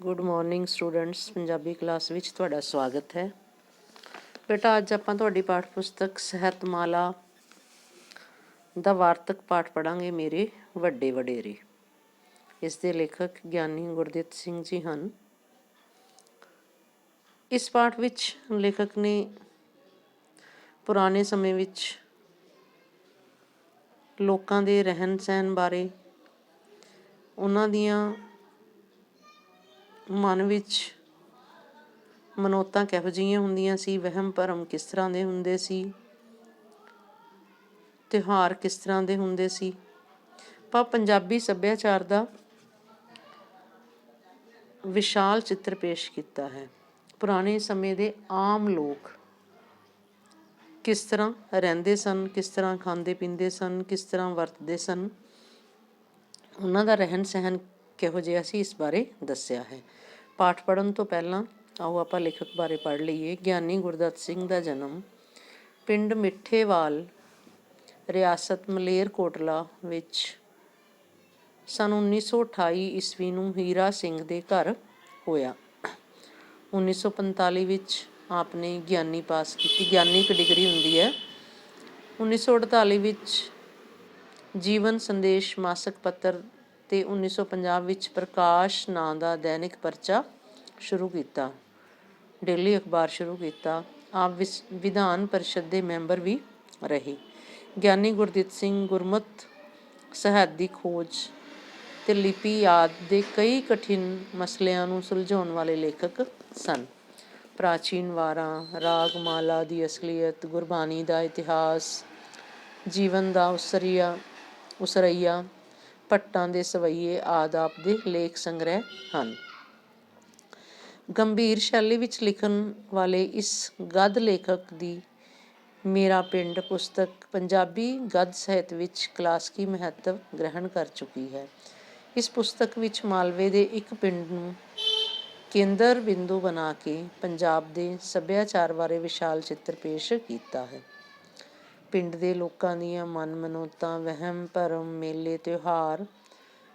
Good morning students, Punjabi class ਵਿੱਚ ਤੁਹਾਡਾ ਸਵਾਗਤ ਹੈ। ਬੇਟਾ ਅੱਜ ਆਪਾਂ ਤੁਹਾਡੀ ਪਾਠ ਪੁਸਤਕ ਸਾਹਿਤਮਾਲਾ ਦਾ ਵਾਰਤਕ ਪਾਠ ਪੜ੍ਹਾਂਗੇ, ਮੇਰੇ ਵੱਡੇ ਵਡੇਰੇ। ਇਸ ਦੇ ਲੇਖਕ ਗਿਆਨੀ ਗੁਰਦਿੱਤ ਸਿੰਘ ਜੀ ਹਨ। ਇਸ ਪਾਠ ਵਿੱਚ ਲੇਖਕ ਨੇ ਪੁਰਾਣੇ ਸਮੇਂ ਵਿੱਚ ਲੋਕਾਂ ਦੇ ਰਹਿਣ ਸਹਿਣ ਬਾਰੇ, ਉਹਨਾਂ ਦੀਆਂ ਮਨ ਵਿੱਚ ਮਨੌਤਾਂ ਕਿਹੋ ਜਿਹੀਆਂ ਹੁੰਦੀਆਂ ਸੀ, ਵਹਿਮ ਭਰਮ ਕਿਸ ਤਰ੍ਹਾਂ ਦੇ ਹੁੰਦੇ ਸੀ, ਤਿਉਹਾਰ ਕਿਸ ਤਰ੍ਹਾਂ ਦੇ ਹੁੰਦੇ ਸੀ। ਪੰਜਾਬੀ ਸੱਭਿਆਚਾਰ ਦਾ ਵਿਸ਼ਾਲ ਚਿੱਤਰ ਪੇਸ਼ ਕੀਤਾ ਹੈ। ਪੁਰਾਣੇ ਸਮੇਂ ਦੇ ਆਮ ਲੋਕ ਕਿਸ ਤਰ੍ਹਾਂ ਰਹਿੰਦੇ ਸਨ, ਕਿਸ ਤਰ੍ਹਾਂ ਖਾਂਦੇ ਪੀਂਦੇ ਸਨ, ਕਿਸ ਤਰ੍ਹਾਂ ਵਰਤਦੇ ਸਨ, ਉਹਨਾਂ ਦਾ ਰਹਿਣ ਸਹਿਣ ਕਿਹੋ ਜਿਹਾ ਸੀ, ਇਸ ਬਾਰੇ ਦੱਸਿਆ ਹੈ। ਪਾਠ ਪੜ੍ਹਨ ਤੋਂ ਪਹਿਲਾਂ ਆਓ ਆਪਾਂ ਲੇਖਕ ਬਾਰੇ ਪੜ੍ਹ ਲਈਏ। ਗਿਆਨੀ ਗੁਰਦਿੱਤ ਸਿੰਘ ਦਾ ਜਨਮ ਪਿੰਡ ਮਿੱਠੇਵਾਲ, ਰਿਆਸਤ ਮਲੇਰਕੋਟਲਾ ਵਿੱਚ ਸੰਨ 1928 ਈਸਵੀ ਨੂੰ ਹੀਰਾ ਸਿੰਘ ਦੇ ਘਰ ਹੋਇਆ। 1945 ਵਿੱਚ ਆਪ ਨੇ ਗਿਆਨੀ ਪਾਸ ਕੀਤੀ, ਗਿਆਨੀ ਇੱਕ ਡਿਗਰੀ ਹੁੰਦੀ ਹੈ। 1948 ਵਿੱਚ ਜੀਵਨ ਸੰਦੇਸ਼ ਮਾਸਕ ਪੱਤਰ ਤੇ 1950 ਵਿੱਚ ਪ੍ਰਕਾਸ਼ ਨਾਂ ਦਾ ਦੈਨਿਕ ਪਰਚਾ ਸ਼ੁਰੂ ਕੀਤਾ, ਡੇਲੀ ਅਖਬਾਰ ਸ਼ੁਰੂ ਕੀਤਾ। ਆਪ ਵਿਧਾਨ ਪਰਿਸ਼ਦ ਦੇ ਮੈਂਬਰ ਵੀ ਰਹੇ। ਗਿਆਨੀ ਗੁਰਦਿੱਤ ਸਿੰਘ ਗੁਰਮਤਿ ਸਾਹਿਤ ਦੀ ਖੋਜ ਤੇ ਲਿਪੀ ਆਦਿ ਦੇ ਕਈ ਕਠਿਨ ਮਸਲਿਆਂ ਨੂੰ ਸੁਲਝਾਉਣ ਵਾਲੇ ਲੇਖਕ ਸਨ। ਪ੍ਰਾਚੀਨ ਵਾਰਾਂ, ਰਾਗਮਾਲਾ ਦੀ ਅਸਲੀਅਤ, ਗੁਰਬਾਣੀ ਦਾ ਇਤਿਹਾਸ, ਜੀਵਨ ਦਾ ਉਸਰਈਆ, ਭੱਟਾਂ ਦੇ ਸਵਈਏ ਆਦਿ ਆਪ ਦੇ ਲੇਖ ਸੰਗ੍ਰਹਿ ਹਨ। ਗੰਭੀਰ ਸ਼ੈਲੀ ਵਿੱਚ ਲਿਖਣ ਵਾਲੇ ਇਸ ਗਦ ਲੇਖਕ ਦੀ ਮੇਰਾ ਪਿੰਡ ਪੁਸਤਕ ਪੰਜਾਬੀ ਗਦ ਸਾਹਿਤ ਵਿੱਚ ਕਲਾਸਕੀ ਮਹੱਤਵ ਗ੍ਰਹਿਣ ਕਰ ਚੁੱਕੀ ਹੈ। ਇਸ ਪੁਸਤਕ ਵਿੱਚ ਮਾਲਵੇ ਦੇ ਇੱਕ ਪਿੰਡ ਨੂੰ ਕੇਂਦਰ ਬਿੰਦੂ ਬਣਾ ਕੇ ਪੰਜਾਬ ਦੇ ਸੱਭਿਆਚਾਰ ਬਾਰੇ ਵਿਸ਼ਾਲ ਚਿੱਤਰ ਪੇਸ਼ ਕੀਤਾ ਹੈ। ਪਿੰਡ ਦੇ ਲੋਕਾਂ ਦੀਆਂ ਮਨ ਮਨੌਤਾਂ, ਵਹਿਮ ਭਰਮ, ਮੇਲੇ ਤਿਉਹਾਰ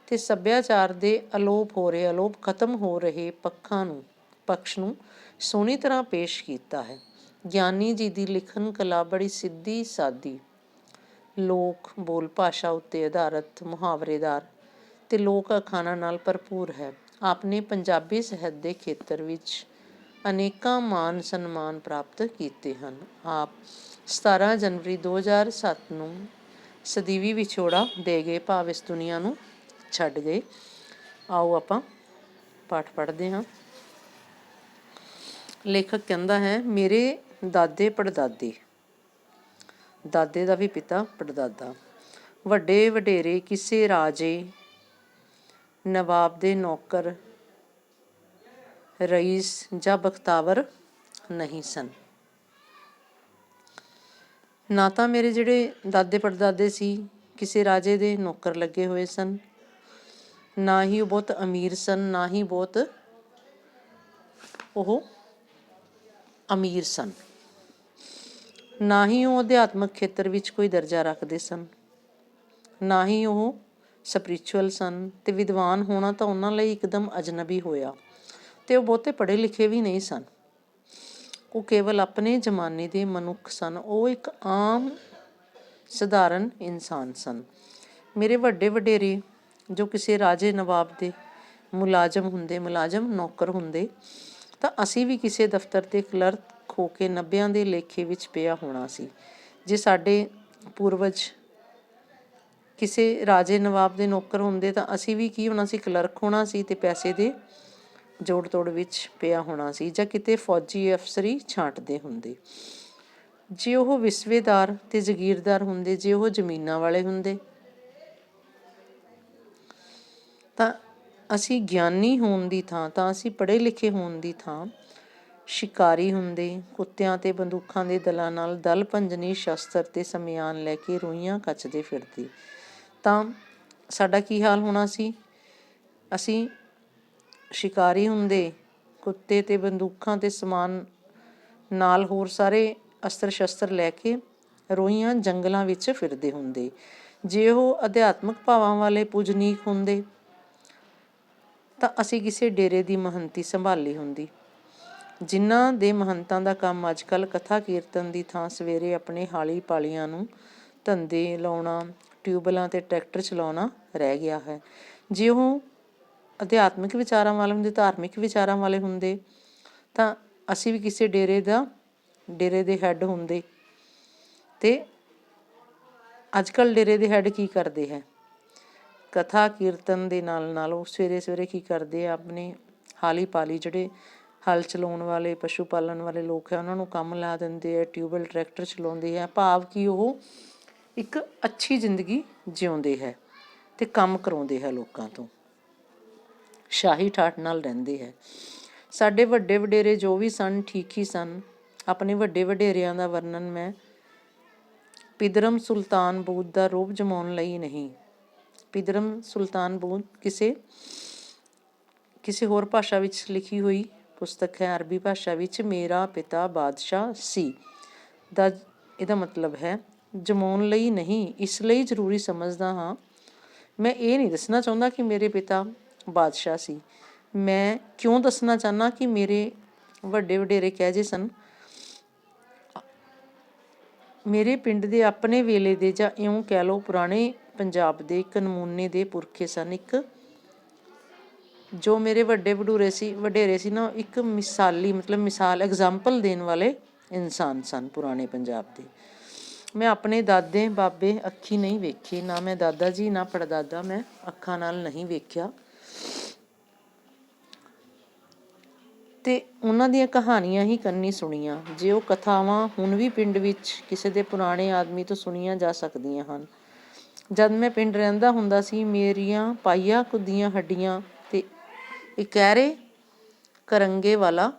ਤੇ ਸੱਭਿਆਚਾਰ ਦੇ ਅਲੋਪ ਖਤਮ ਹੋ ਰਹੇ ਪਕਸ਼ ਨੂੰ ਸੋਹਣੀ ਤਰ੍ਹਾਂ ਪੇਸ਼ ਕੀਤਾ ਹੈ। ਗਿਆਨੀ ਜੀ ਦੀ ਲਿਖਣ ਕਲਾ ਬੜੀ ਸਿੱਧੀ ਸਾਦੀ, ਲੋਕ ਬੋਲ ਭਾਸ਼ਾ ਉੱਤੇ ਆਧਾਰਿਤ, ਮੁਹਾਵਰੇਦਾਰ ਤੇ ਲੋਕ ਅਖਾਣਾਂ ਨਾਲ ਭਰਪੂਰ ਹੈ। ਆਪ ਨੇ ਪੰਜਾਬੀ ਸਾਹਿਤ ਦੇ ਖੇਤਰ ਵਿੱਚ ਅਨੇਕਾਂ ਮਾਣ ਸਨਮਾਨ ਪ੍ਰਾਪਤ ਕੀਤੇ ਹਨ। ਆਪ 17 ਜਨਵਰੀ 2007 ਨੂੰ ਸਦੀਵੀ ਵਿਛੋੜਾ ਦੇ ਗਏ, ਭਾਵ ਇਸ ਦੁਨੀਆ ਨੂੰ ਛੱਡ ਗਏ। ਆਓ ਆਪਾਂ ਪਾਠ ਪੜ੍ਹਦੇ ਹਾਂ। ਲੇਖਕ ਕਹਿੰਦਾ ਹੈ, ਮੇਰੇ ਦਾਦੇ ਪੜਦਾਦੇ, ਦਾਦੇ ਦਾ ਵੀ ਪਿਤਾ ਪੜਦਾਦਾ, ਵੱਡੇ ਵਡੇਰੇ ਕਿਸੇ ਰਾਜੇ ਨਵਾਬ ਦੇ ਨੌਕਰ, ਰਈਸ ਜਾਂ ਬਖਤਾਵਰ ਨਹੀਂ ਸਨ। ਨਾ ਤਾਂ ਮੇਰੇ ਜਿਹੜੇ ਦਾਦੇ ਪੜਦਾਦੇ ਸੀ ਕਿਸੇ ਰਾਜੇ ਦੇ ਨੌਕਰ ਲੱਗੇ ਹੋਏ ਸਨ, ਨਾ ਹੀ ਉਹ ਬਹੁਤ ਅਮੀਰ ਸਨ, ਨਾ ਹੀ ਬਹੁਤ ਉਹ ਅਮੀਰ ਸਨ, ਨਾ ਹੀ ਉਹ ਅਧਿਆਤਮਕ ਖੇਤਰ ਵਿੱਚ ਕੋਈ ਦਰਜਾ ਰੱਖਦੇ ਸਨ, ਨਾ ਹੀ ਉਹ ਸਪਿਰਿਚੁਅਲ ਸਨ। ਤੇ ਵਿਦਵਾਨ ਹੋਣਾ ਤਾਂ ਉਹਨਾਂ ਲਈ ਇੱਕਦਮ ਅਜਨਬੀ ਹੋਇਆ। ਤੇ ਉਹ ਬਹੁਤੇ ਪੜ੍ਹੇ ਲਿਖੇ ਵੀ ਨਹੀਂ ਸਨ, ਉਹ ਕੇਵਲ ਆਪਣੇ ਜ਼ਮਾਨੇ ਦੇ ਮਨੁੱਖ ਸਨ। ਉਹ ਇੱਕ ਆਮ ਸਧਾਰਨ ਇਨਸਾਨ ਸਨ। ਮੇਰੇ ਵੱਡੇ ਵਡੇਰੇ ਜੋ ਕਿਸੇ ਰਾਜੇ ਨਵਾਬ ਦੇ ਮੁਲਾਜ਼ਮ ਨੌਕਰ ਹੁੰਦੇ ਤਾਂ ਅਸੀਂ ਵੀ ਕਿਸੇ ਦਫ਼ਤਰ ਦੇ ਕਲਰਕ ਹੋ ਕੇ 90ਆਂ ਦੇ ਲੇਖੇ ਵਿੱਚ ਪਿਆ ਹੋਣਾ ਸੀ। ਜੇ ਸਾਡੇ ਪੂਰਵਜ ਕਿਸੇ ਰਾਜੇ ਨਵਾਬ ਦੇ ਨੌਕਰ ਹੁੰਦੇ ਤਾਂ ਅਸੀਂ ਵੀ ਕੀ ਹੋਣਾ ਸੀ, ਕਲਰਕ ਹੋਣਾ ਸੀ ਤੇ ਪੈਸੇ ਦੇ ਜੋੜ ਤੋੜ ਵਿੱਚ ਪਿਆ ਹੋਣਾ ਸੀ, ਜਾਂ ਕਿਤੇ ਫੌਜੀ ਅਫਸਰੀ ਛਾਂਟਦੇ ਹੁੰਦੇ। ਜੇ ਉਹ ਵਿਸਵੇਦਾਰ ਤੇ ਜ਼ਗੀਰਦਾਰ ਹੁੰਦੇ, ਜੇ ਉਹ ਜ਼ਮੀਨਾਂ ਵਾਲੇ ਹੁੰਦੇ ਤਾਂ ਅਸੀਂ ਗਿਆਨੀ ਹੋਣ ਦੀ ਥਾਂ, ਤਾਂ ਅਸੀਂ ਪੜ੍ਹੇ ਲਿਖੇ ਹੋਣ ਦੀ ਥਾਂ ਸ਼ਿਕਾਰੀ ਹੁੰਦੇ। ਕੁੱਤਿਆਂ ਤੇ ਬੰਦੂਕਾਂ ਦੇ ਦਲਾਂ ਨਾਲ ਦਲ ਭੰਜਨੀ ਸ਼ਸਤਰ ਤੇ ਸਮਿਆਨ ਲੈ ਕੇ ਰੂਹੀਆਂ ਕੱਚਦੇ ਫਿਰਦੇ, ਤਾਂ ਸਾਡਾ ਕੀ ਹਾਲ ਹੋਣਾ ਸੀ? ਅਸੀਂ ਸ਼ਿਕਾਰੀ ਹੁੰਦੇ, ਕੁੱਤੇ ਤੇ ਬੰਦੂਕਾਂ ਤੇ ਸਮਾਨ ਨਾਲ ਹੋਰ ਸਾਰੇ ਅਸਤਰ ਸ਼ਸਤਰ ਲੈ ਕੇ ਰੋਹੀਆਂ ਜੰਗਲਾਂ ਵਿੱਚ ਫਿਰਦੇ ਹੁੰਦੇ। ਜੇ ਉਹ ਅਧਿਆਤਮਕ ਭਾਵਾਂ ਵਾਲੇ ਪੂਜਨੀਕ ਹੁੰਦੇ ਤਾਂ ਅਸੀਂ ਕਿਸੇ ਡੇਰੇ ਦੀ ਮਹੰਤੀ ਸੰਭਾਲੀ ਹੁੰਦੀ। ਜਿਨ੍ਹਾਂ ਦੇ ਮਹੰਤਾਂ ਦਾ ਕੰਮ ਅੱਜ ਕੱਲ੍ਹ ਕਥਾ ਕੀਰਤਨ ਦੀ ਥਾਂ ਸਵੇਰੇ ਆਪਣੇ ਹਾਲੀ ਪਾਲੀਆਂ ਨੂੰ ਧੰਦੇ ਲਾਉਣਾ, ਟਿਊਬਵੈੱਲਾਂ 'ਤੇ ਟਰੈਕਟਰ ਚਲਾਉਣਾ ਰਹਿ ਗਿਆ ਹੈ। ਜੇ ਉਹ ਅਧਿਆਤਮਿਕ ਵਿਚਾਰਾਂ ਵਾਲੇ ਹੁੰਦੇ, ਧਾਰਮਿਕ ਵਿਚਾਰਾਂ ਵਾਲੇ ਹੁੰਦੇ, ਤਾਂ ਅਸੀਂ ਵੀ ਕਿਸੇ ਡੇਰੇ ਦੇ ਹੈੱਡ ਹੁੰਦੇ। ਅਤੇ ਅੱਜ ਕੱਲ੍ਹ ਡੇਰੇ ਦੇ ਹੈੱਡ ਕੀ ਕਰਦੇ ਹੈ, ਕਥਾ ਕੀਰਤਨ ਦੇ ਨਾਲ ਨਾਲ ਉਹ ਸਵੇਰੇ ਸਵੇਰੇ ਕੀ ਕਰਦੇ ਆ, ਆਪਣੇ ਹਾਲੀ ਪਾਲੀ ਜਿਹੜੇ ਹਲ ਚਲਾਉਣ ਵਾਲੇ, ਪਸ਼ੂ ਪਾਲਣ ਵਾਲੇ ਲੋਕ ਹੈ, ਉਹਨਾਂ ਨੂੰ ਕੰਮ ਲਾ ਦਿੰਦੇ ਹੈ, ਟਿਊਬਵੈੱਲ ਟਰੈਕਟਰ ਚਲਾਉਂਦੇ ਹੈ। ਭਾਵ ਕਿ ਉਹ ਇੱਕ ਅੱਛੀ ਜ਼ਿੰਦਗੀ ਜਿਉਂਦੇ ਹੈ ਅਤੇ ਕੰਮ ਕਰਾਉਂਦੇ ਹੈ ਲੋਕਾਂ ਤੋਂ, ਸ਼ਾਹੀ ਠਾਠ ਨਾਲ ਰਹਿੰਦੇ ਹੈ। ਸਾਡੇ ਵੱਡੇ ਵਡੇਰੇ ਜੋ ਵੀ ਸਨ ਠੀਕ ਹੀ ਸਨ। ਆਪਣੇ ਵੱਡੇ ਵਡੇਰਿਆਂ ਦਾ ਵਰਣਨ ਮੈਂ ਪਿਦਰਮ ਸੁਲਤਾਨ ਬੂਤ ਦਾ ਰੂਪ ਜਮਾਉਣ ਲਈ ਨਹੀਂ, ਪਿਦਰਮ ਸੁਲਤਾਨ ਬੂਤ ਕਿਸੇ ਹੋਰ ਭਾਸ਼ਾ ਵਿੱਚ ਲਿਖੀ ਹੋਈ ਪੁਸਤਕ ਹੈ, ਅਰਬੀ ਭਾਸ਼ਾ ਵਿੱਚ। ਮੇਰਾ ਪਿਤਾ ਬਾਦਸ਼ਾਹ ਸੀ ਦਾ ਇਹਦਾ ਮਤਲਬ ਹੈ ਜਮਾਉਣ ਲਈ ਨਹੀਂ, ਇਸ ਲਈ ਜ਼ਰੂਰੀ ਸਮਝਦਾ ਹਾਂ। ਮੈਂ ਇਹ ਨਹੀਂ ਦੱਸਣਾ ਚਾਹੁੰਦਾ ਕਿ ਮੇਰੇ ਪਿਤਾ ਬਾਦਸ਼ਾਹ ਸੀ। ਮੈਂ ਕਿਉਂ ਦੱਸਣਾ ਚਾਹੁੰਦਾ ਕਿ ਮੇਰੇ ਵੱਡੇ ਵਡੇਰੇ ਕਿਹੋ ਜਿਹੇ ਸਨ। ਮੇਰੇ ਪਿੰਡ ਦੇ ਆਪਣੇ ਵੇਲੇ ਦੇ, ਜਾਂ ਇਉਂ ਕਹਿ ਲਓ ਪੁਰਾਣੇ ਪੰਜਾਬ ਦੇ ਇੱਕ ਨਮੂਨੇ ਦੇ ਪੁਰਖੇ ਸਨ। ਇੱਕ ਜੋ ਮੇਰੇ ਵੱਡੇ ਵਡੇਰੇ ਸੀ ਨਾ, ਇੱਕ ਮਿਸਾਲੀ, ਮਤਲਬ ਮਿਸਾਲ, ਐਗਜ਼ਾਮਪਲ ਦੇਣ ਵਾਲੇ ਇਨਸਾਨ ਸਨ ਪੁਰਾਣੇ ਪੰਜਾਬ ਦੇ। ਮੈਂ ਆਪਣੇ ਦਾਦੇ ਬਾਬੇ ਅੱਖੀਂ ਨਹੀਂ ਵੇਖੇ, ਨਾ ਮੈਂ ਦਾਦਾ ਜੀ ਨਾ ਪੜਦਾਦਾ ਮੈਂ ਅੱਖਾਂ ਨਾਲ ਨਹੀਂ ਵੇਖਿਆ, ਅਤੇ ਉਹਨਾਂ ਦੀਆਂ ਕਹਾਣੀਆਂ ਹੀ ਕੰਨੀ ਸੁਣੀਆਂ। ਜੇ ਉਹ ਕਥਾਵਾਂ ਹੁਣ ਵੀ ਪਿੰਡ ਵਿੱਚ ਕਿਸੇ ਦੇ ਪੁਰਾਣੇ ਆਦਮੀ ਤੋਂ ਸੁਣੀਆਂ ਜਾ ਸਕਦੀਆਂ ਹਨ। ਜਦ ਮੈਂ ਪਿੰਡ ਰਹਿੰਦਾ ਹੁੰਦਾ ਸੀ, ਮੇਰੀਆਂ ਪਾਈਆ ਕੁੱਦੀਆਂ ਹੱਡੀਆਂ ਅਤੇ ਇਕਹਿਰੇ ਕਰੰਗੇ ਵਾਲਾ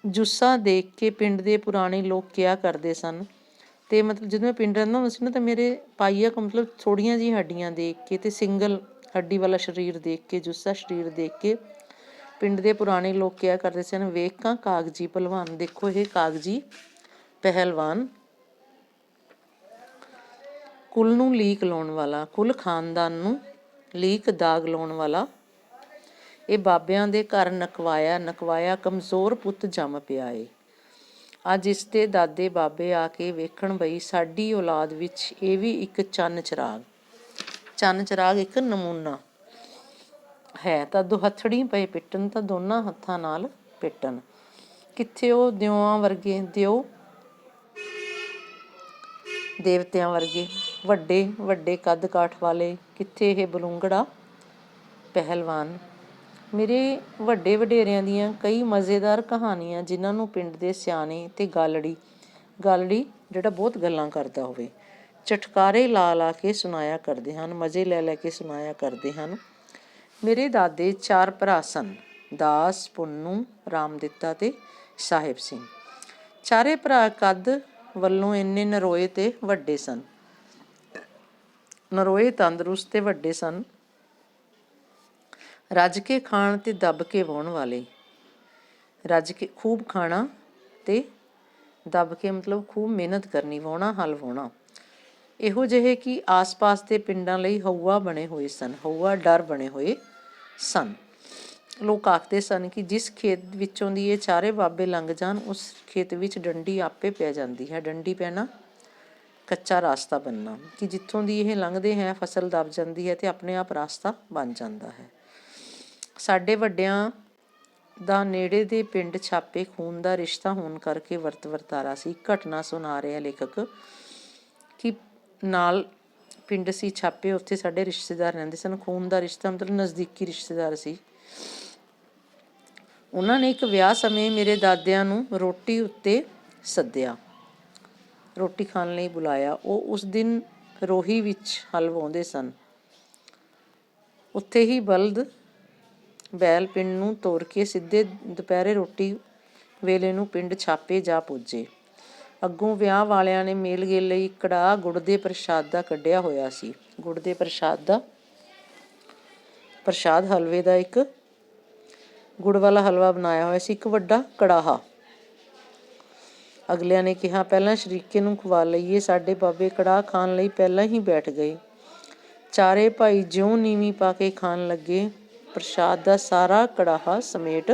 ਜੁੱਸਾ ਦੇਖ ਕੇ ਪਿੰਡ ਦੇ ਪੁਰਾਣੇ ਲੋਕ ਕਿਹਾ ਕਰਦੇ ਸਨ। ਅਤੇ ਮਤਲਬ ਜਦੋਂ ਮੈਂ ਪਿੰਡ ਰਹਿੰਦਾ ਹੁੰਦਾ ਸੀ ਨਾ, ਤਾਂ ਮੇਰੇ ਪਾਈਆ ਮਤਲਬ ਥੋੜ੍ਹੀਆਂ ਜਿਹੀਆਂ ਹੱਡੀਆਂ ਦੇਖ ਕੇ ਅਤੇ ਸਿੰਗਲ ਹੱਡੀ ਵਾਲਾ ਸਰੀਰ ਦੇਖ ਕੇ, ਜੁੱਸਾ ਸਰੀਰ ਦੇਖ ਕੇ ਪਿੰਡ ਦੇ ਪੁਰਾਣੇ ਲੋਕ ਕਿਹਾ ਕਰਦੇ ਸਨ, ਵੇਖਾਂ ਕਾਗਜੀ ਭਲਵਾਨ, ਦੇਖੋ ਇਹ ਕਾਗਜੀ ਪਹਿਲਵਾਨ, ਕੁਲ ਨੂੰ ਲੀਕ ਲਾਉਣ ਵਾਲਾ, ਕੁਲ ਖਾਨਦਾਨ ਨੂੰ ਲੀਕ ਦਾਗ ਲਾਉਣ ਵਾਲਾ, ਇਹ ਬਾਬਿਆਂ ਦੇ ਘਰ ਨਕਵਾਇਆ ਕਮਜ਼ੋਰ ਪੁੱਤ ਜੰਮ ਪਿਆ ਏ। ਅੱਜ ਇਸ ਦੇ ਦਾਦੇ ਬਾਬੇ ਆ ਕੇ ਵੇਖਣ ਬਈ ਸਾਡੀ ਔਲਾਦ ਵਿੱਚ ਇਹ ਵੀ ਇੱਕ ਚੰਨ ਚਰਾਗ ਇੱਕ ਨਮੂਨਾ ਹੈ, ਤਾਂ ਦੁਹੱਥੜੀ ਪਏ ਪਿੱਟਣ, ਤਾਂ ਦੋਨਾਂ ਹੱਥਾਂ ਨਾਲ ਪਿੱਟਣ। ਕਿੱਥੇ ਉਹ ਦਿਓਆਂ ਵਰਗੇ ਦਿਓ, ਦੇਵਤਿਆਂ ਵਰਗੇ ਵੱਡੇ ਵੱਡੇ ਕੱਦ ਕਾਠ ਵਾਲੇ, ਕਿੱਥੇ ਇਹ ਬਲੂੰਗੜਾ ਪਹਿਲਵਾਨ। ਮੇਰੇ ਵੱਡੇ ਵਡੇਰਿਆਂ ਦੀਆਂ ਕਈ ਮਜ਼ੇਦਾਰ ਕਹਾਣੀਆਂ, ਜਿਨ੍ਹਾਂ ਨੂੰ ਪਿੰਡ ਦੇ ਸਿਆਣੇ ਅਤੇ ਗਾਲੜੀ ਜਿਹੜਾ ਬਹੁਤ ਗੱਲਾਂ ਕਰਦਾ ਹੋਵੇ, ਚਟਕਾਰੇ ਲਾ ਕੇ ਸੁਣਾਇਆ ਕਰਦੇ ਹਨ, ਮਜ਼ੇ ਲੈ ਕੇ ਸੁਣਾਇਆ ਕਰਦੇ ਹਨ। ਮੇਰੇ ਦਾਦੇ 4 ਭਰਾ ਸਨ, ਦਾਸ, ਪੁੰਨੂ, ਰਾਮਦਿੱਤਾ ਅਤੇ ਸਾਹਿਬ ਸਿੰਘ। ਚਾਰੇ ਭਰਾ ਕੱਦ ਵੱਲੋਂ ਇੰਨੇ ਨਰੋਏ ਅਤੇ ਵੱਡੇ ਸਨ, ਨਰੋਏ, ਤੰਦਰੁਸਤ ਅਤੇ ਵੱਡੇ ਸਨ। ਰੱਜ ਕੇ ਖਾਣ ਅਤੇ ਦੱਬ ਕੇ ਵਾਹੁਣ ਵਾਲੇ। ਰੱਜ ਕੇ ਖੂਬ ਖਾਣਾ ਅਤੇ ਦੱਬ ਕੇ ਮਤਲਬ ਖੂਬ ਮਿਹਨਤ ਕਰਨੀ, ਵਾਹੁਣਾ, ਹਲ ਵਾਹੁਣਾ। ਇਹੋ ਜਿਹੇ ਕਿ ਆਸ ਪਾਸ ਦੇ ਪਿੰਡਾਂ ਲਈ ਹਊਆ ਬਣੇ ਹੋਏ ਸਨ, ਹਊਆ ਡਰ ਬਣੇ ਹੋਏ ਸਨ। ਲੋਕ ਆਖਦੇ ਸਨ ਕਿ ਜਿਸ ਖੇਤ ਵਿੱਚੋਂ ਦੀ ਇਹ ਚਾਰੇ ਬਾਬੇ ਲੰਘ ਜਾਣ, ਉਸ ਖੇਤ ਵਿੱਚ ਡੰਡੀ ਆਪੇ ਪੈ ਜਾਂਦੀ ਹੈ। ਡੰਡੀ ਪੈਣਾ, ਕੱਚਾ ਰਾਸਤਾ ਬਣਨਾ, ਕਿ ਜਿੱਥੋਂ ਦੀ ਇਹ ਲੰਘਦੇ ਹੈ ਫਸਲ ਦਬ ਜਾਂਦੀ ਹੈ ਅਤੇ ਆਪਣੇ ਆਪ ਰਾਸਤਾ ਬਣ ਜਾਂਦਾ ਹੈ। ਸਾਡੇ ਵੱਡਿਆਂ ਦਾ ਨੇੜੇ ਦੇ ਪਿੰਡ ਛਾਪੇ ਖੂਨ ਦਾ ਰਿਸ਼ਤਾ ਹੋਣ ਕਰਕੇ ਵਰਤਾਰਾ ਸੀ। ਘਟਨਾ ਸੁਣਾ ਰਿਹਾ ਲੇਖਕ ਕਿ ਨਾਲ ਪਿੰਡ ਸੀ ਛਾਪੇ, ਉੱਥੇ ਸਾਡੇ ਰਿਸ਼ਤੇਦਾਰ ਰਹਿੰਦੇ ਸਨ। ਖੂਨ ਦਾ ਰਿਸ਼ਤਾ ਮਤਲਬ ਨਜ਼ਦੀਕੀ ਰਿਸ਼ਤੇਦਾਰ ਸੀ। ਉਹਨਾਂ ਨੇ ਇੱਕ ਵਿਆਹ ਸਮੇਂ ਮੇਰੇ ਦਾਦਿਆਂ ਨੂੰ ਰੋਟੀ ਉੱਤੇ ਸੱਦਿਆ, ਰੋਟੀ ਖਾਣ ਲਈ ਬੁਲਾਇਆ। ਉਹ ਉਸ ਦਿਨ ਰੋਹੀ ਵਿੱਚ ਹਲ ਵਾਹੁੰਦੇ ਸਨ। ਉੱਥੇ ਹੀ ਬੈਲ ਪਿੰਡ ਨੂੰ ਤੋਰ ਕੇ ਸਿੱਧੇ ਦੁਪਹਿਰੇ ਰੋਟੀ ਵੇਲੇ ਨੂੰ ਪਿੰਡ ਛਾਪੇ ਜਾ ਪੁੱਜੇ। ਅੱਗੋਂ ਵਿਆਹ ਵਾਲਿਆਂ ਨੇ ਮੇਲ ਗੇਲ ਲਈ ਕੜਾਹ ਗੁੜ ਦੇ ਪ੍ਰਸ਼ਾਦ ਦਾ ਕੱਢਿਆ ਹੋਇਆ ਸੀ। ਗੁੜ ਦੇ ਪ੍ਰਸ਼ਾਦ ਹਲਵੇ ਦਾ ਇੱਕ ਗੁੜ ਵਾਲਾ ਹਲਵਾ ਬਣਾਇਆ ਹੋਇਆ ਸੀ, ਇੱਕ ਵੱਡਾ ਕੜਾਹਾ। ਅਗਲਿਆਂ ਨੇ ਕਿਹਾ, ਪਹਿਲਾਂ ਸ਼ਰੀਕੇ ਨੂੰ ਖਵਾ ਲਈਏ। ਸਾਡੇ ਬਾਬੇ ਕੜਾਹ ਖਾਣ ਲਈ ਪਹਿਲਾਂ ਹੀ ਬੈਠ ਗਏ। ਚਾਰੇ ਭਾਈ ਜਿਉਂ ਨੀਵੀਂ ਪਾ ਕੇ ਖਾਣ ਲੱਗੇ, ਪ੍ਰਸ਼ਾਦ ਦਾ ਸਾਰਾ ਕੜਾਹਾ ਸਮੇਟ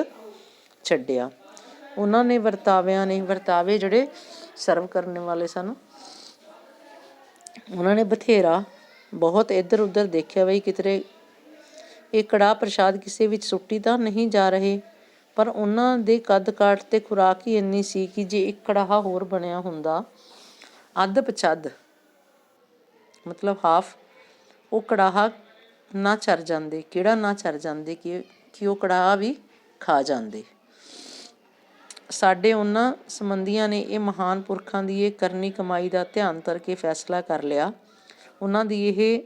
ਛੱਡਿਆ। ਉਹਨਾਂ ਨੇ ਵਰਤਾਵੇ ਜਿਹੜੇ ਸਰਵ ਕਰਨ ਵਾਲੇ ਸਨ, ਉਹਨਾਂ ਨੇ ਬਥੇਰਾ ਬਹੁਤ ਇੱਧਰ ਉੱਧਰ ਦੇਖਿਆ ਬਈ ਕਿਧਰੇ ਇਹ ਕੜਾਹ ਪ੍ਰਸ਼ਾਦ ਕਿਸੇ ਵਿੱਚ ਸੁੱਟੀ ਤਾਂ ਨਹੀਂ ਜਾ ਰਹੇ। ਪਰ ਉਹਨਾਂ ਦੇ ਕੱਦ ਕਾਠ ਤੇ ਖੁਰਾਕ ਹੀ ਇੰਨੀ ਸੀ ਕਿ ਜੇ ਇੱਕ ਕੜਾਹਾ ਹੋਰ ਬਣਿਆ ਹੁੰਦਾ, ਅੱਧ ਪਚੱਧ ਮਤਲਬ ਹਾਫ, ਉਹ ਕੜਾਹਾ ਨਾ ਚਰ ਜਾਂਦੇ, ਕਿਹੜਾ ਨਾ ਚਰ ਜਾਂਦੇ ਕਿ ਉਹ ਕੜਾਹਾ ਵੀ ਖਾ ਜਾਂਦੇ। ਸਾਡੇ ਉਹਨਾਂ ਸੰਬੰਧੀਆਂ ਨੇ ਇਹ ਮਹਾਨ ਪੁਰਖਾਂ ਦੀ ਇਹ ਕਰਨੀ ਕਮਾਈ ਦਾ ਧਿਆਨ ਧਰ ਕੇ ਫੈਸਲਾ ਕਰ ਲਿਆ। ਉਹਨਾਂ ਦੀ ਇਹ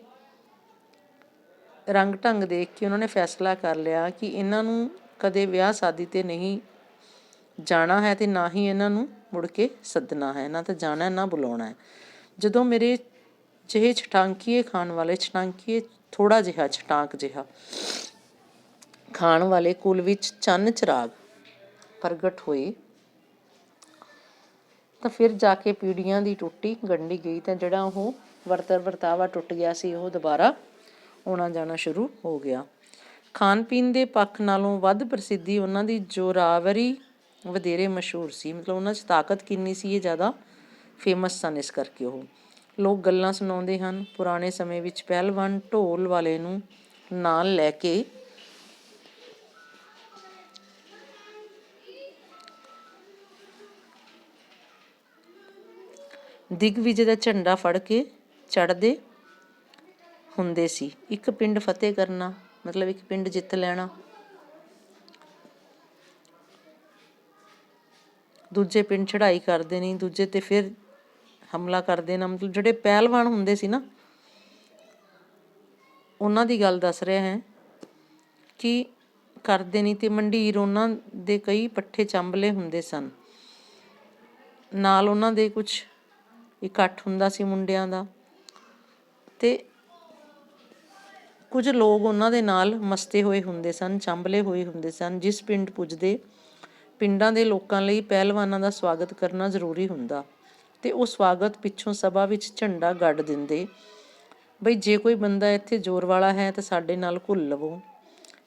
ਰੰਗ ਢੰਗ ਦੇਖ ਕੇ ਉਹਨਾਂ ਨੇ ਫੈਸਲਾ ਕਰ ਲਿਆ ਕਿ ਇਹਨਾਂ ਨੂੰ ਕਦੇ ਵਿਆਹ ਸ਼ਾਦੀ 'ਤੇ ਨਹੀਂ ਜਾਣਾ ਹੈ ਅਤੇ ਨਾ ਹੀ ਇਹਨਾਂ ਨੂੰ ਮੁੜ ਕੇ ਸੱਦਣਾ ਹੈ, ਨਾ ਤਾਂ ਜਾਣਾ ਨਾ ਬੁਲਾਉਣਾ ਹੈ। ਜਦੋਂ ਮੇਰੇ ਜਿਹੇ ਛਟਾਂਕੀਏ ਖਾਣ ਵਾਲੇ, ਛਟਾਂਕੀਏ ਥੋੜ੍ਹਾ ਜਿਹਾ ਛਟਾਂਕ ਜਿਹਾ ਖਾਣ ਵਾਲੇ ਕੁਲ ਵਿੱਚ ਚੰਨ ਚਿਰਾਗ ਪ੍ਰਗਟ ਹੋਏ, ਤਾਂ ਫਿਰ ਜਾ ਕੇ ਪੀੜ੍ਹੀਆਂ ਦੀ ਟੁੱਟੀ ਗੰਢੀ ਗਈ। ਤਾਂ ਜਿਹੜਾ ਉਹ ਵਰਤਾਵਾ ਟੁੱਟ ਗਿਆ ਸੀ, ਉਹ ਦੁਬਾਰਾ ਆਉਣਾ ਜਾਣਾ ਸ਼ੁਰੂ ਹੋ ਗਿਆ। ਖਾਣ ਪੀਣ ਦੇ ਪੱਖ ਨਾਲੋਂ ਵੱਧ ਪ੍ਰਸਿੱਧੀ ਉਹਨਾਂ ਦੀ ਜ਼ੋਰਾਵਰੀ ਵਧੇਰੇ ਮਸ਼ਹੂਰ ਸੀ। ਮਤਲਬ ਉਹਨਾਂ 'ਚ ਤਾਕਤ ਕਿੰਨੀ ਸੀ, ਇਹ ਜ਼ਿਆਦਾ ਫੇਮਸ ਸਨ। ਇਸ ਕਰਕੇ ਉਹ ਲੋਕ ਗੱਲਾਂ ਸੁਣਾਉਂਦੇ ਹਨ। ਪੁਰਾਣੇ ਸਮੇਂ ਵਿੱਚ ਪਹਿਲਵਾਨ ਢੋਲ ਵਾਲੇ ਨੂੰ ਨਾਲ ਲੈ ਕੇ ਦਿਗਵਿਜੇ ਦਾ ਝੰਡਾ ਫੜ ਕੇ ਚੜ੍ਹਦੇ ਹੁੰਦੇ ਸੀ। ਇੱਕ ਪਿੰਡ ਫਤਿਹ ਕਰਨਾ ਮਤਲਬ ਇੱਕ ਪਿੰਡ ਜਿੱਤ ਲੈਣਾ, ਦੂਜੇ ਪਿੰਡ ਚੜ੍ਹਾਈ ਕਰ ਦੇਣੀ, ਦੂਜੇ 'ਤੇ ਫਿਰ ਹਮਲਾ ਕਰ ਦੇਣਾ। ਮਤਲਬ ਜਿਹੜੇ ਪਹਿਲਵਾਨ ਹੁੰਦੇ ਸੀ ਨਾ, ਉਹਨਾਂ ਦੀ ਗੱਲ ਦੱਸ ਰਿਹਾ ਹੈ ਕਿ ਕਰਦੇ ਨਹੀਂ। ਅਤੇ ਮੰਡੀਰ ਉਹਨਾਂ ਦੇ ਕਈ ਪੱਠੇ ਚੰਬਲੇ ਹੁੰਦੇ ਸਨ। ਨਾਲ ਉਹਨਾਂ ਦੇ ਕੁਛ ਇਕੱਠ ਹੁੰਦਾ ਸੀ ਮੁੰਡਿਆਂ ਦਾ, ਅਤੇ ਕੁਝ ਲੋਕ ਉਹਨਾਂ ਦੇ ਨਾਲ ਮਸਤੇ ਹੋਏ ਹੁੰਦੇ ਸਨ, ਚੰਬਲੇ ਹੋਏ ਹੁੰਦੇ ਸਨ। ਜਿਸ ਪਿੰਡ ਪੁੱਜਦੇ, ਪਿੰਡਾਂ ਦੇ ਲੋਕਾਂ ਲਈ ਪਹਿਲਵਾਨਾਂ ਦਾ ਸਵਾਗਤ ਕਰਨਾ ਜ਼ਰੂਰੀ ਹੁੰਦਾ, ਅਤੇ ਉਹ ਸਵਾਗਤ ਪਿੱਛੋਂ ਸਭਾ ਵਿੱਚ ਝੰਡਾ ਗੱਡ ਦਿੰਦੇ ਬਈ ਜੇ ਕੋਈ ਬੰਦਾ ਇੱਥੇ ਜ਼ੋਰ ਵਾਲਾ ਹੈ ਤਾਂ ਸਾਡੇ ਨਾਲ ਘੁਲ ਲਵੋ।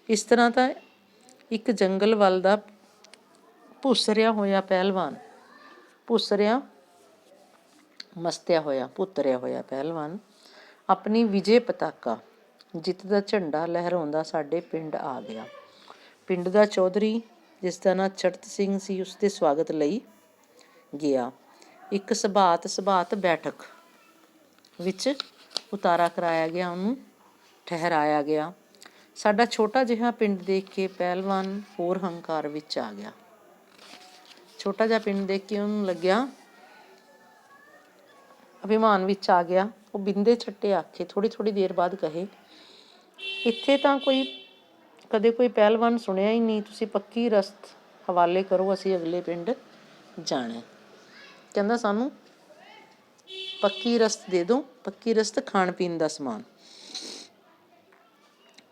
ਇਸ ਤਰ੍ਹਾਂ ਤਾਂ ਇੱਕ ਜੰਗਲ ਵੱਲ ਦਾ ਭੁੱਸਰਿਆ ਹੋਇਆ ਪਹਿਲਵਾਨ, ਭੁੱਤਰਿਆ ਹੋਇਆ ਪਹਿਲਵਾਨ ਆਪਣੀ ਵਿਜੇ ਪਤਾਕਾ, ਜਿੱਤ ਦਾ ਝੰਡਾ ਲਹਿਰਾਉਂਦਾ ਸਾਡੇ ਪਿੰਡ ਆ ਗਿਆ। ਪਿੰਡ ਦਾ ਚੌਧਰੀ, ਜਿਸ ਦਾ ਨਾਂ ਚੜਤ ਸਿੰਘ ਸੀ, ਉਸਦੇ ਸਵਾਗਤ ਲਈ ਗਿਆ। ਇੱਕ ਸਭਾਤ ਬੈਠਕ ਵਿੱਚ ਉਤਾਰਾ ਕਰਾਇਆ ਗਿਆ, ਉਹਨੂੰ ਠਹਿਰਾਇਆ ਗਿਆ। ਸਾਡਾ ਛੋਟਾ ਜਿਹਾ ਪਿੰਡ ਦੇਖ ਕੇ ਪਹਿਲਵਾਨ ਹੋਰ ਹੰਕਾਰ ਵਿੱਚ ਆ ਗਿਆ। ਛੋਟਾ ਜਿਹਾ ਪਿੰਡ ਦੇਖ ਕੇ ਉਹਨੂੰ ਲੱਗਿਆ, ਅਭਿਮਾਨ ਵਿੱਚ ਆ ਗਿਆ। ਉਹ ਬਿੰਦੇ ਛੱਟੇ ਆਖੇ ਥੋੜ੍ਹੀ ਦੇਰ ਬਾਅਦ ਕਹੇ, ਇੱਥੇ ਤਾਂ ਕਦੇ ਕੋਈ ਪਹਿਲਵਾਨ ਸੁਣਿਆ ਹੀ ਨਹੀਂ। ਤੁਸੀਂ ਪੱਕੀ ਰਸਤ ਹਵਾਲੇ ਕਰੋ, ਅਸੀਂ ਅਗਲੇ ਪਿੰਡ ਜਾਣਾ। ਕਹਿੰਦਾ ਸਾਨੂੰ ਪੱਕੀ ਰਸਤ ਦੇ ਦਿਓ, ਪੱਕੀ ਰਸਤ ਖਾਣ ਪੀਣ ਦਾ ਸਮਾਨ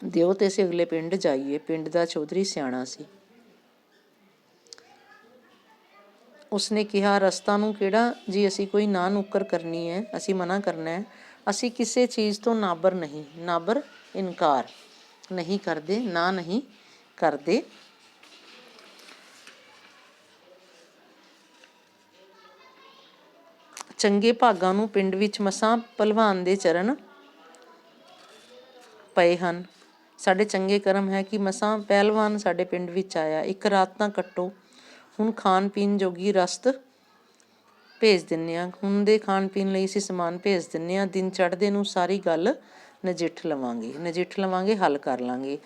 ਦਿਓ ਅਤੇ ਅਸੀਂ ਅਗਲੇ ਪਿੰਡ ਜਾਈਏ। ਪਿੰਡ ਦਾ ਚੌਧਰੀ ਸਿਆਣਾ ਸੀ। ਉਸਨੇ ਕਿਹਾ, ਰਸਤਾ ਨੂੰ ਕਿਹੜਾ ਜੀ ਅਸੀਂ ਕੋਈ ਨਾ ਨੁੱਕਰ ਕਰਨੀ ਹੈ, ਅਸੀਂ ਮਨਾ ਕਰਨਾ ਹੈ। ਅਸੀਂ ਕਿਸੇ ਚੀਜ਼ ਤੋਂ ਨਾਬਰ ਇਨਕਾਰ ਨਹੀਂ ਕਰਦੇ, ਨਾ ਨਹੀਂ ਕਰਦੇ। ਚੰਗੇ ਭਾਗਾਂ ਨੂੰ ਪਿੰਡ ਵਿੱਚ ਮਸਾਂ ਭਲਵਾਨ ਦੇ ਚਰਨ ਪਏ ਹਨ। ਸਾਡੇ ਚੰਗੇ ਕਰਮ ਹੈ ਕਿ ਮਸਾਂ ਪਹਿਲਵਾਨ ਸਾਡੇ ਪਿੰਡ ਵਿੱਚ ਆਇਆ। ਇੱਕ ਰਾਤ ਤਾਂ ਕੱਟੋ, ਹੁਣ ਖਾਣ ਪੀਣ ਜੋਗੀ ਰਸਤ ਭੇਜ ਦਿੰਦੇ ਹਾਂ। ਹੁਣ ਦੇ ਖਾਣ ਪੀਣ ਲਈ ਅਸੀਂ ਸਮਾਨ ਭੇਜ ਦਿੰਦੇ ਹਾਂ। ਦਿਨ ਚੜ੍ਹਦੇ ਨੂੰ ਸਾਰੀ ਗੱਲ ਨਜਿੱਠ ਲਵਾਂਗੇ, ਹੱਲ ਕਰ ਲਾਂਗੇ।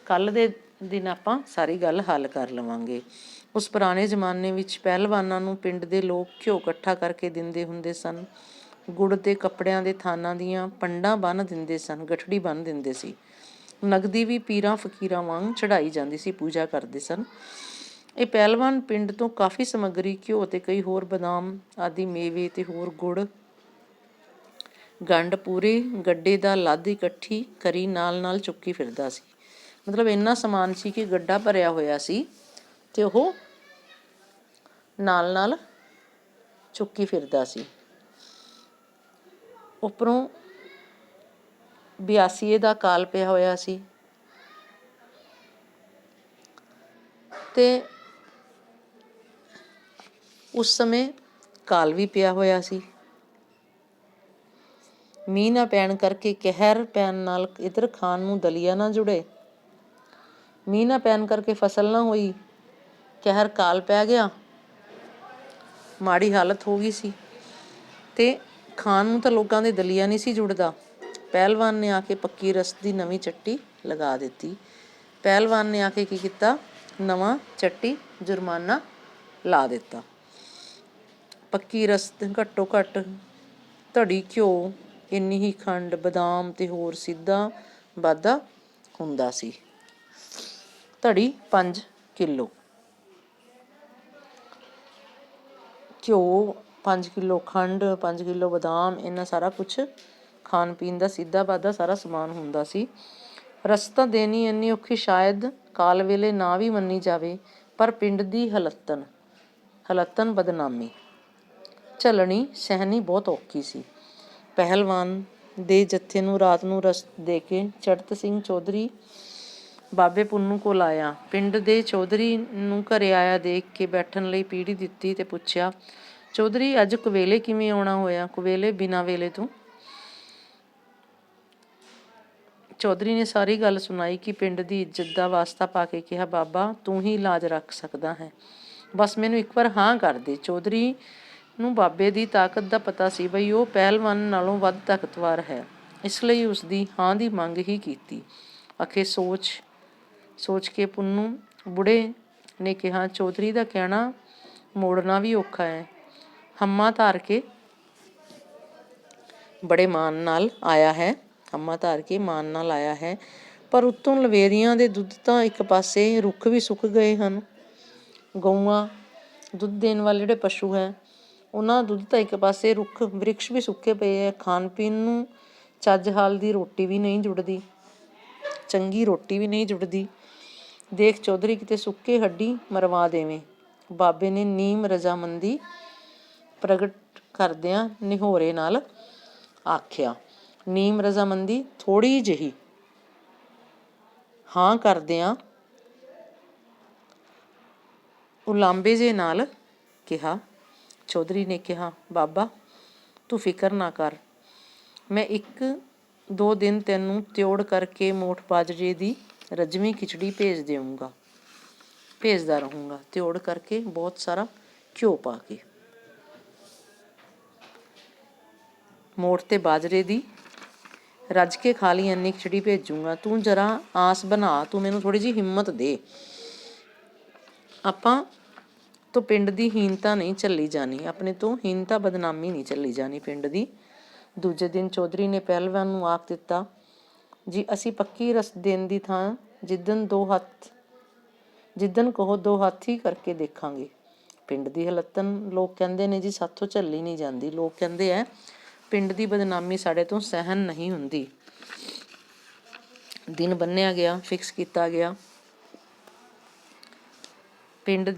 ਕੱਲ੍ਹ ਦੇ ਦਿਨ ਆਪਾਂ ਸਾਰੀ ਗੱਲ ਹੱਲ ਕਰ ਲਵਾਂਗੇ। ਉਸ ਪੁਰਾਣੇ ਜ਼ਮਾਨੇ ਵਿੱਚ ਪਹਿਲਵਾਨਾਂ ਨੂੰ ਪਿੰਡ ਦੇ ਲੋਕ ਘਿਓ ਇਕੱਠਾ ਕਰਕੇ ਦਿੰਦੇ ਹੁੰਦੇ ਸਨ। ਗੁੜ ਦੇ ਕੱਪੜਿਆਂ ਦੇ ਥਾਨਾਂ ਦੀਆਂ ਪੰਡਾਂ ਬੰਨ੍ਹ ਦਿੰਦੇ ਸਨ, ਗਠੜੀ ਬੰਨ੍ਹ ਦਿੰਦੇ ਸੀ। ਨਗਦੀ ਵੀ ਪੀਰਾਂ ਫਕੀਰਾਂ ਵਾਂਗ ਚੜ੍ਹਾਈ ਜਾਂਦੀ ਸੀ, ਪੂਜਾ ਕਰਦੇ ਸਨ। ਇਹ ਪਹਿਲਵਾਨ ਪਿੰਡ ਤੋਂ ਕਾਫੀ ਸਮੱਗਰੀ, ਘਿਓ ਅਤੇ ਕਈ ਹੋਰ ਬਦਾਮ ਆਦਿ ਮੇਵੇ ਅਤੇ ਹੋਰ ਗੁੜ ਗੰਢ ਪੂਰੇ ਗੱਡੇ ਦਾ ਲੱਦ ਇਕੱਠੀ ਕਰੀ ਨਾਲ ਚੁੱਕੀ ਫਿਰਦਾ ਸੀ। ਮਤਲਬ ਇੰਨਾ ਸਮਾਨ ਸੀ ਕਿ ਗੱਡਾ ਭਰਿਆ ਹੋਇਆ ਸੀ ਅਤੇ ਉਹ ਨਾਲ ਚੁੱਕੀ ਫਿਰਦਾ ਸੀ। ਉੱਪਰੋਂ ਬਿਆਸੀਏ ਦਾ ਕਾਲ ਪਿਆ ਹੋਇਆ ਸੀ ਤੇ ਉਸ ਸਮੇਂ ਕਾਲ ਵੀ ਪਿਆ ਹੋਇਆ ਸੀ। ਮੀਂਹ ਨਾ ਪੈਣ ਕਰਕੇ ਕਹਿਰ ਪੈਣ ਨਾਲ ਇੱਧਰ ਖਾਣ ਨੂੰ ਦਲੀਆ ਨਾ ਜੁੜੇ, ਮੀਂਹ ਨਾ ਪੈਣ ਕਰਕੇ ਫਸਲ ਨਾ ਹੋਈ, ਕਹਿਰ ਕਾਲ ਪੈ ਗਿਆ, ਮਾੜੀ ਹਾਲਤ ਹੋ ਗਈ ਸੀ ਤੇ ਖਾਣ ਨੂੰ ਤਾਂ ਲੋਕਾਂ ਦੇ ਦਲੀਆ ਨਹੀਂ ਸੀ ਜੁੜਦਾ। ਪਹਿਲਵਾਨ ਨੇ ਆ ਕੇ ਪੱਕੀ ਰਸਤ ਦੀ ਨਵੀਂ ਚੱਟੀ ਲਗਾ ਦਿੱਤੀ। ਪਹਿਲਵਾਨ ਨੇ ਆ ਕੇ ਕੀ ਕੀਤਾ, ਨਵਾਂ ਚੱਟੀ ਜੁਰਮਾਨਾ ਲਾ ਦਿੱਤਾ। ਪੱਕੀ ਰਸਤ ਘੱਟੋ ਘੱਟ ਧੜੀ ਘਿਓ, ਇੰਨੀ ਹੀ ਖੰਡ, ਬਦਾਮ ਤੇ ਹੋਰ ਸਿੱਧਾ ਵਾਧਾ ਹੁੰਦਾ ਸੀ। ਧੜੀ 5 ਕਿੱਲੋ, ਘਿਓ 5 ਕਿੱਲੋ, ਖੰਡ 5 ਕਿੱਲੋ, ਬਦਾਮ, ਇਹਨਾਂ ਸਾਰਾ ਕੁਛ ਖਾਣ ਪੀਣ ਦਾ ਸਿੱਧਾ ਵਾਧਾ ਸਾਰਾ ਸਮਾਨ ਹੁੰਦਾ ਸੀ। ਰਸਤਾ ਦੇਣੀ ਇੰਨੀ ਔਖੀ ਸ਼ਾਇਦ ਕਾਲ ਵੇਲੇ ਨਾ ਵੀ ਮੰਨੀ ਜਾਵੇ, ਪਰ ਪਿੰਡ ਦੀ ਹਲਤਨ ਬਦਨਾਮੀ ਝੱਲਣੀ ਸਹਿਣੀ ਬਹੁਤ ਔਖੀ ਸੀ। ਪਹਿਲਵਾਨ ਦੇ ਜੱਥੇ ਨੂੰ ਰਾਤ ਨੂੰ ਰਸਤ ਦੇ ਕੇ ਚੜ੍ਹਤ ਸਿੰਘ ਚੌਧਰੀ ਬਾਬੇ ਪੁੰਨੂ ਕੋਲ ਆਇਆ। ਪਿੰਡ ਦੇ ਚੌਧਰੀ ਨੂੰ ਘਰੇ ਆਇਆ ਦੇਖ ਕੇ ਬੈਠਣ ਲਈ ਪੀੜੀ ਦਿੱਤੀ ਤੇ ਪੁੱਛਿਆ, ਚੌਧਰੀ ਅੱਜ ਕੁਵੇਲੇ ਕਿਵੇਂ ਆਉਣਾ ਹੋਇਆ? ਕੁਵੇਲੇ ਬਿਨਾਂ ਵੇਲੇ ਤੋਂ। ਚੌਧਰੀ ਨੇ ਸਾਰੀ ਗੱਲ ਸੁਣਾਈ ਕਿ ਪਿੰਡ ਦੀ ਇੱਜ਼ਤ ਦਾ ਵਾਸਤਾ ਪਾ ਕੇ ਕਿਹਾ, ਬਾਬਾ ਤੂੰ ਹੀ ਲਾਜ ਰੱਖ ਸਕਦਾ ਹੈ, ਬਸ ਮੈਨੂੰ ਇੱਕ ਵਾਰ ਹਾਂ ਕਰ ਦੇ। ਚੌਧਰੀ ਨੂੰ ਬਾਬੇ ਦੀ ਤਾਕਤ ਦਾ ਪਤਾ ਸੀ ਬਈ ਉਹ ਪਹਿਲਵਾਨ ਨਾਲੋਂ ਵੱਧ ਤਾਕਤਵਰ ਹੈ, ਇਸ ਲਈ ਉਸਦੀ ਹਾਂ ਦੀ ਮੰਗ ਹੀ ਕੀਤੀ। ਆਖੇ ਸੋਚ ਕੇ ਪੁੰਨੂ ਬੁੜੇ ਨੇ ਕਿਹਾ, ਚੌਧਰੀ ਦਾ ਕਹਿਣਾ ਮੋੜਨਾ ਵੀ ਔਖਾ ਹੈ। ਹੰਮਾ ਧਾਰ ਕੇ ਮਾਣ ਨਾਲ ਆਇਆ ਹੈ, ਪਰ ਉੱਤੋਂ ਲਵੇਰੀਆਂ ਦੇ ਦੁੱਧ ਤਾਂ ਇੱਕ ਪਾਸੇ ਰੁੱਖ ਵੀ ਸੁੱਕ ਗਏ ਹਨ। ਗਊਆਂ, ਦੁੱਧ ਦੇਣ ਵਾਲੇ ਜਿਹੜੇ ਪਸ਼ੂ ਹੈ, ਉਹਨਾਂ ਦਾ ਦੁੱਧ ਤਾਂ ਇੱਕ ਪਾਸੇ ਰੁੱਖ ਵ੍ਰਿਕਸ਼ ਵੀ ਸੁੱਕੇ ਪਏ ਹੈ। ਖਾਣ ਪੀਣ ਨੂੰ ਚੱਜ ਹਾਲ ਦੀ ਰੋਟੀ ਵੀ ਨਹੀਂ ਜੁੜਦੀ, ਚੰਗੀ ਰੋਟੀ ਵੀ ਨਹੀਂ ਜੁੜਦੀ। ਦੇਖ ਚੌਧਰੀ ਕਿਤੇ ਸੁੱਕੇ ਹੱਡੀ ਮਰਵਾ ਦੇਵੇਂ। ਬਾਬੇ ਨੇ ਨੀਮ ਰਜ਼ਾਮੰਦੀ ਪ੍ਰਗਟ ਕਰਦਿਆਂ ਨਿਹੋਰੇ ਨਾਲ ਆਖਿਆ। ਨੀਮ ਰਜ਼ਾਮੰਦੀ ਥੋੜ੍ਹੀ ਜਿਹੀ ਹਾਂ ਕਰਦਿਆਂ ਉਲਾਂਭੇ ਜਿਹੇ ਨਾਲ ਕਿਹਾ। ਚੌਧਰੀ ਨੇ ਕਿਹਾ, ਬਾਬਾ ਤੂੰ ਫਿਕਰ ਨਾ ਕਰ, ਮੈਂ 1-2 ਦਿਨ ਤੈਨੂੰ ਤਿਉੜ ਕਰਕੇ ਮੋਠ ਬਾਜਰੇ ਦੀ ਰੱਜਵੀਂ ਖਿਚੜੀ ਭੇਜਦਾ ਰਹੂੰਗਾ। ਤਿਉੜ ਕਰਕੇ ਬਹੁਤ ਸਾਰਾ ਘਿਓ ਪਾ ਕੇ ਮੋਠ ਤੇ ਬਾਜਰੇ ਦੀ ਰੱਜ ਕੇ ਖਾ ਲਈ ਇੰਨੀ ਖਿਚੜੀ ਭੇਜੂੰਗਾ। ਤੂੰ ਜਰਾ ਆਸ ਬਣਾ, ਤੂੰ ਮੈਨੂੰ ਥੋੜ੍ਹੀ ਜਿਹੀ ਹਿੰਮਤ ਦੇ। ਆਪਾਂ ਤੋਂ ਪਿੰਡ ਦੀ ਹੀਨਤਾ ਨਹੀਂ ਝੱਲੀ ਜਾਣੀ, ਆਪਣੇ ਤੋਂ ਹੀਨਤਾ ਬਦਨਾਮੀ ਨਹੀਂ ਝੱਲੀ ਜਾਣੀ ਪਿੰਡ ਦੀ। ਦੂਜੇ ਦਿਨ ਚੌਧਰੀ ਨੇ ਪਹਿਲਵਾਨ ਨੂੰ ਆਖ ਦਿੱਤਾ, ਜੀ ਅਸੀਂ ਪੱਕੀ ਰਸਤ ਦੇਣ ਦੀ ਥਾਂ ਜਿੱਦਣ ਕਹੋ 2 ਹੱਥ ਹੀ ਕਰਕੇ ਦੇਖਾਂਗੇ। ਪਿੰਡ ਦੀ ਹਲਤਨ ਲੋਕ ਕਹਿੰਦੇ ਨੇ ਜੀ ਸਾਥੋਂ ਝੱਲੀ ਨਹੀਂ ਜਾਂਦੀ। ਲੋਕ ਕਹਿੰਦੇ ਹੈ ਪਿੰਡ ਦੀ ਬਦਨਾਮੀ ਸਾਡੇ ਤੋਂ ਸਹਿਣ ਨਹੀਂ ਹੁੰਦੀ। ਦਿਨ ਬੰਨਿਆ ਗਿਆ, ਫਿਕਸ ਕੀਤਾ ਗਿਆ। ਪਿੰਡ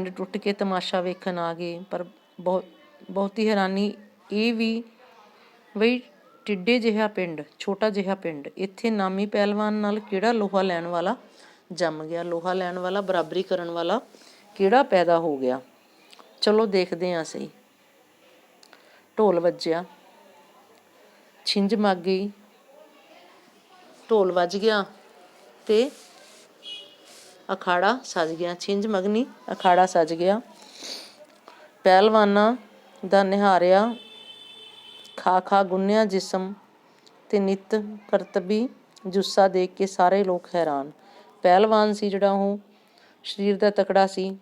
ਟੁੱਟ ਕੇ ਤਮਾਸ਼ਾ ਵੇਖਣ ਆ ਗਏ, ਪਰ ਬਹੁਤੀ ਹੈਰਾਨੀ ਇਹ ਵੀ ਬਈ ਟਿੱਡੇ ਜਿਹਾ ਪਿੰਡ, ਛੋਟਾ ਜਿਹਾ ਪਿੰਡ, ਇੱਥੇ ਨਾਮੀ ਪਹਿਲਵਾਨ ਨਾਲ ਕਿਹੜਾ ਲੋਹਾ ਲੈਣ ਵਾਲਾ ਜੰਮ ਗਿਆ, ਲੋਹਾ ਲੈਣ ਵਾਲਾ, ਬਰਾਬਰੀ ਕਰਨ ਵਾਲਾ ਕਿਹੜਾ ਪੈਦਾ ਹੋ ਗਿਆ। ਚਲੋ ਦੇਖਦੇ ਹਾਂ ਸਹੀ। ਢੋਲ ਵੱਜਿਆ, ਛਿੰਝ ਮੱਗ ਗਈ। ਢੋਲ ਵੱਜ ਗਿਆ ਤੇ ਅਖਾੜਾ ਸਜ ਗਿਆ। ਛਿੰਝ ਮਗਨੀ, ਅਖਾੜਾ ਸਜ ਗਿਆ। ਪਹਿਲਵਾਨਾਂ ਦਾ ਨਿਹਾਰਿਆ ਖਾ ਗੁੰਨਿਆ ਜਿਸਮ ਤੇ ਨਿੱਤ ਕਰਤਬੀ ਜੁੱਸਾ ਦੇਖ ਕੇ ਸਾਰੇ ਲੋਕ ਹੈਰਾਨ। ਪਹਿਲਵਾਨ ਸੀ ਜਿਹੜਾ, ਉਹ ਸਰੀਰ ਦਾ ਤਕੜਾ ਸੀ,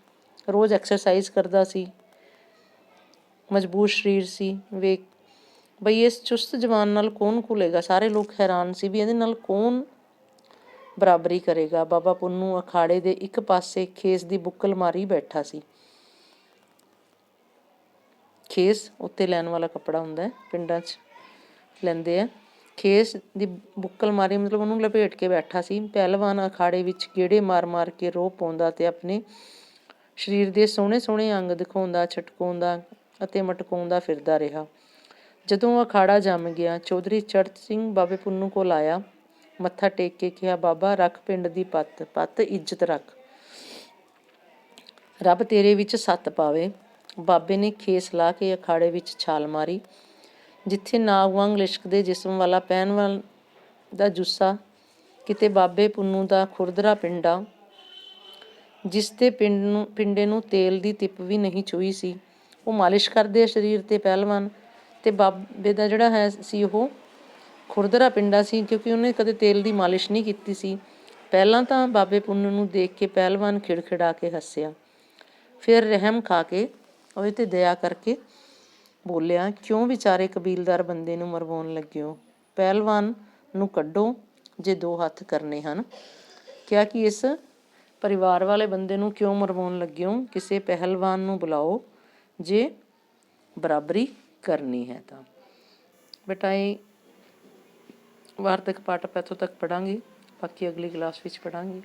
ਰੋਜ਼ ਐਕਸਰਸਾਈਜ਼ ਕਰਦਾ ਸੀ, ਮਜ਼ਬੂਤ ਸਰੀਰ ਸੀ। ਵੇਖ ਬਈ ਇਸ ਚੁਸਤ ਜਵਾਨ ਨਾਲ ਕੌਣ ਘੁਲੇਗਾ। ਸਾਰੇ ਲੋਕ ਹੈਰਾਨ ਸੀ ਵੀ ਇਹਦੇ ਨਾਲ ਕੌਣ ਬਰਾਬਰੀ ਕਰੇਗਾ। ਬਾਬਾ ਪੁੰਨੂ ਅਖਾੜੇ ਦੇ ਇੱਕ ਪਾਸੇ ਖੇਸ ਦੀ ਬੁੱਕਲ ਮਾਰੀ ਬੈਠਾ ਸੀ। ਖੇਸ ਉੱਤੇ ਲੈਣ ਵਾਲਾ ਕੱਪੜਾ ਹੁੰਦਾ, ਪਿੰਡਾਂ 'ਚ ਲੈਂਦੇ ਆ। ਖੇਸ ਦੀ ਬੁੱਕਲ ਮਾਰੀ ਮਤਲਬ ਉਹਨੂੰ ਲਪੇਟ ਕੇ ਬੈਠਾ ਸੀ। ਪਹਿਲਵਾਨ ਅਖਾੜੇ ਵਿੱਚ ਗੇੜੇ ਮਾਰ ਕੇ ਰੋਹ ਪਾਉਂਦਾ ਤੇ ਆਪਣੇ ਸਰੀਰ ਦੇ ਸੋਹਣੇ ਸੋਹਣੇ ਅੰਗ ਦਿਖਾਉਂਦਾ, ਛਟਕਾਉਂਦਾ ਅਤੇ ਮਟਕਾਉਂਦਾ ਫਿਰਦਾ ਰਿਹਾ। ਜਦੋਂ ਅਖਾੜਾ ਜੰਮ ਗਿਆ, ਚੌਧਰੀ ਚੜ੍ਹਤ ਸਿੰਘ ਬਾਬੇ ਪੁੰਨੂੰ ਕੋਲ ਆਇਆ। ਮੱਥਾ ਟੇਕ ਕੇ ਕਿਹਾ, ਬਾਬਾ ਰੱਖ ਪਿੰਡ ਦੀ ਪੱਤ ਇੱਜ਼ਤ ਰੱਖ, ਰੱਬ ਤੇਰੇ ਵਿੱਚ ਸੱਤ ਪਾਵੇ। ਬਾਬੇ ਨੇ ਖੇਸ ਲਾ ਕੇ ਅਖਾੜੇ ਵਿੱਚ ਛਾਲ ਮਾਰੀ। ਜਿੱਥੇ ਨਾਗ ਵਾਂਗ ਲਿਸ਼ਕਦੇ ਜਿਸਮ ਵਾਲਾ ਪਹਿਲਵਾਨ ਦਾ ਜੁੱਸਾ, ਕਿਤੇ ਬਾਬੇ ਪੁੰਨੂੰ ਦਾ ਖੁਰਦਰਾ ਪਿੰਡਾ, ਜਿਸ ਦੇ ਪਿੰਡੇ ਨੂੰ ਤੇਲ ਦੀ ਤਿੱਪ ਵੀ ਨਹੀਂ ਛੂਹੀ ਸੀ। ਉਹ ਮਾਲਿਸ਼ ਕਰਦੇ ਸਰੀਰ 'ਤੇ ਪਹਿਲਵਾਨ, ਅਤੇ ਬਾਬੇ ਦਾ ਜਿਹੜਾ ਸੀ ਉਹ ਖੁਰਦਰਾ ਪਿੰਡਾ ਸੀ, ਕਿਉਂਕਿ ਉਹਨੇ ਕਦੇ ਤੇਲ ਦੀ ਮਾਲਿਸ਼ ਨਹੀਂ ਕੀਤੀ ਸੀ। ਪਹਿਲਾਂ ਤਾਂ ਬਾਬੇ ਪੁੰਨੂੰ ਨੂੰ ਦੇਖ ਕੇ ਪਹਿਲਵਾਨ ਖਿੜਖਿੜਾ ਕੇ ਹੱਸਿਆ, ਫਿਰ ਰਹਿਮ ਖਾ ਕੇ ਉਹਦੇ 'ਤੇ ਦਇਆ ਕਰਕੇ ਬੋਲਿਆ, ਕਿਉਂ ਵਿਚਾਰੇ ਕਬੀਲਦਾਰ ਬੰਦੇ ਨੂੰ ਮਰਵਾਉਣ ਲੱਗੇ ਹੋ? ਪਹਿਲਵਾਨ ਨੂੰ ਕੱਢੋ ਜੇ 2 ਹੱਥ ਕਰਨੇ ਹਨ। ਕਿਹਾ ਕਿ ਇਸ ਪਰਿਵਾਰ ਵਾਲੇ ਬੰਦੇ ਨੂੰ ਕਿਉਂ ਮਰਵਾਉਣ ਲੱਗੇ ਹੋ? ਕਿਸੇ ਪਹਿਲਵਾਨ ਨੂੰ ਬੁਲਾਓ ਜੇ ਬਰਾਬਰੀ ਕਰਨੀ ਹੈ ਤਾਂ। ਬੇਟਾ ਇਹ ਵਾਰਤਕ ਪਾਠ ਆਪਾਂ ਇੱਥੋਂ ਤੱਕ ਪੜ੍ਹਾਂਗੇ, ਬਾਕੀ ਅਗਲੀ ਕਲਾਸ ਵਿੱਚ ਪੜ੍ਹਾਂਗੇ।